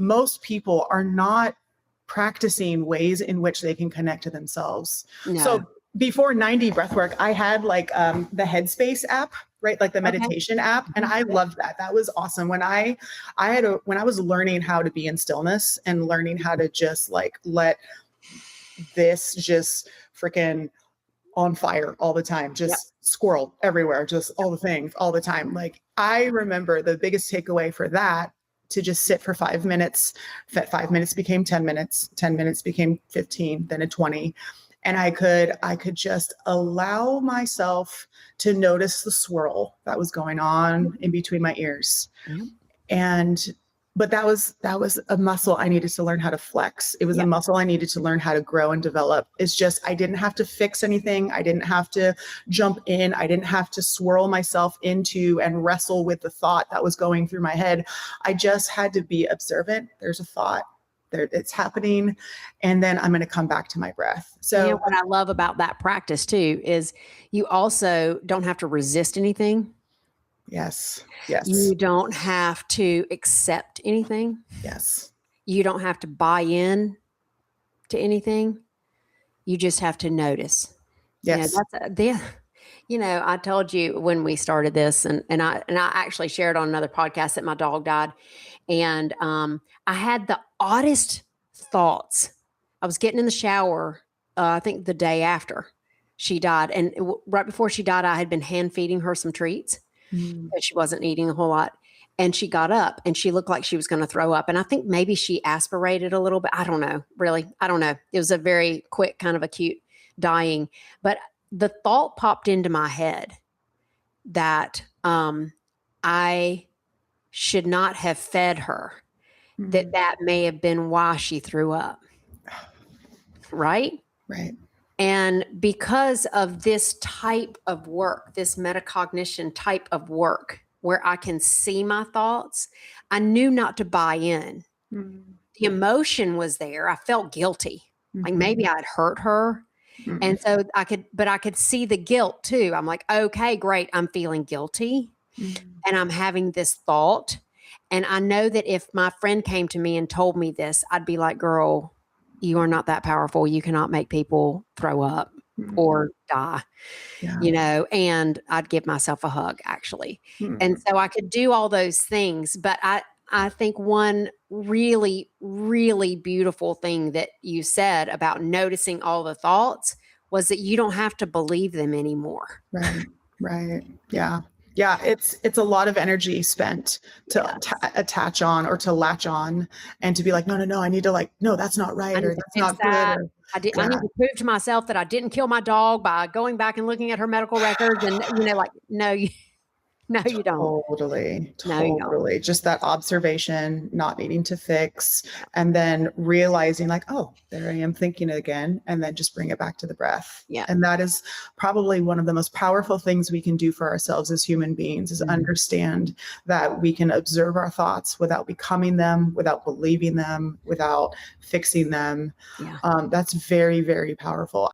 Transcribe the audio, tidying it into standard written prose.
most people are not practicing ways in which they can connect to themselves. No. So before 90 breathwork, I had like the Headspace app, right? Like the meditation app. And I loved that. That was awesome. When I was learning how to be in stillness and learning how to just like let this just freaking on fire all the time, just squirrel everywhere, just all the things all the time. Like I remember the biggest takeaway for that, to just sit for 5 minutes, that 5 minutes became 10 minutes, 10 minutes became 15, then a 20. And I could just allow myself to notice the swirl that was going on in between my ears. But that was a muscle I needed to learn how to flex. It was a muscle I needed to learn how to grow and develop. It's just, I didn't have to fix anything. I didn't have to jump in. I didn't have to swirl myself into and wrestle with the thought that was going through my head. I just had to be observant. There's a thought there, it's happening. And then I'm going to come back to my breath. So what I love about that practice too, is you also don't have to resist anything. Yes. You don't have to accept anything. Yes. You don't have to buy in to anything. You just have to notice. Yes. I told you when we started this, and I actually shared on another podcast that my dog died. And I had the oddest thoughts. I was getting in the shower, I think the day after she died. And right before she died, I had been hand feeding her some treats. But she wasn't eating a whole lot. And she got up and she looked like she was going to throw up. And I think maybe she aspirated a little bit. I don't know, really. I don't know. It was a very quick, kind of acute dying. But the thought popped into my head that I should not have fed her, that may have been why she threw up. Right? Right. And because of this type of work, this metacognition type of work, where I can see my thoughts, I knew not to buy in. The emotion was there. I felt guilty. Like maybe I'd hurt her. And so I could see the guilt too. I'm like, okay, great. I'm feeling guilty and I'm having this thought. And I know that if my friend came to me and told me this, I'd be like, girl, you are not that powerful. You cannot make people throw up or die, and I'd give myself a hug actually. And so I could do all those things. But I think one really, really beautiful thing that you said about noticing all the thoughts was that you don't have to believe them anymore. Right. Yeah. Yeah, it's a lot of energy spent to attach on or to latch on and to be like, no, I need to no, that's not right, or that's not good. I need to prove to myself that I didn't kill my dog by going back and looking at her medical records. And, no, you don't. Totally. No, you don't. Just that observation, not needing to fix, and then realizing like, oh, there I am thinking it again, and then just bring it back to the breath. Yeah. And that is probably one of the most powerful things we can do for ourselves as human beings, is understand that we can observe our thoughts without becoming them, without believing them, without fixing them. Yeah. That's very, very powerful.